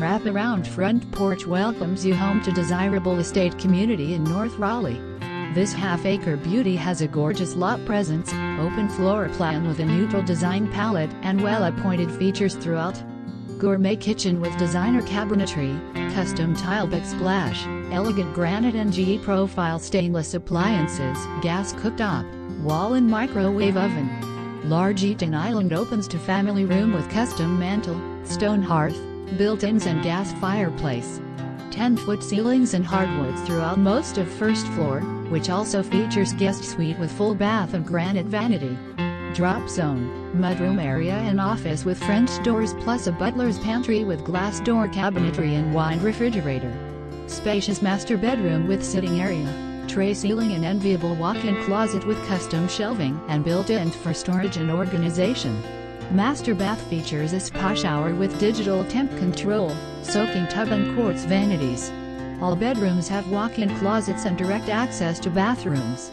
wraparound front porch welcomes you home to desirable estate community in North Raleigh. This half-acre beauty has a gorgeous lot presence, open floor plan with a neutral design palette, and well-appointed features throughout. Gourmet kitchen with designer cabinetry, custom tile backsplash, elegant granite and GE profile stainless appliances, gas cooktop, wall and microwave oven. Large eating island opens to family room with custom mantel, stone hearth, built-ins and gas fireplace. 10-foot ceilings and hardwoods throughout most of first floor, which also features guest suite with full bath and granite vanity. Drop zone, mudroom area and office with French doors plus a butler's pantry with glass door cabinetry and wine refrigerator. Spacious master bedroom with sitting area, tray ceiling and enviable walk-in closet with custom shelving and built-in for storage and organization. Master bath features a spa shower with digital temp control, soaking tub and quartz vanities. All bedrooms have walk-in closets and direct access to bathrooms.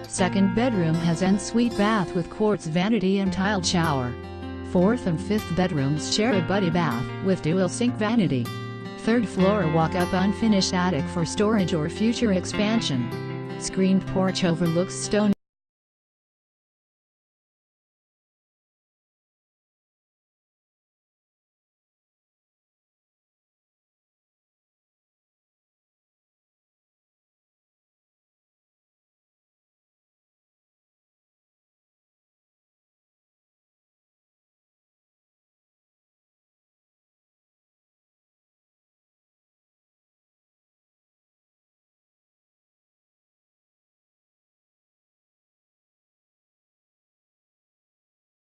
Second bedroom has en-suite bath with quartz vanity and tiled shower. Fourth and fifth bedrooms share a buddy bath with dual sink vanity. Third floor walk-up unfinished attic for storage or future expansion. Screened porch overlooks stone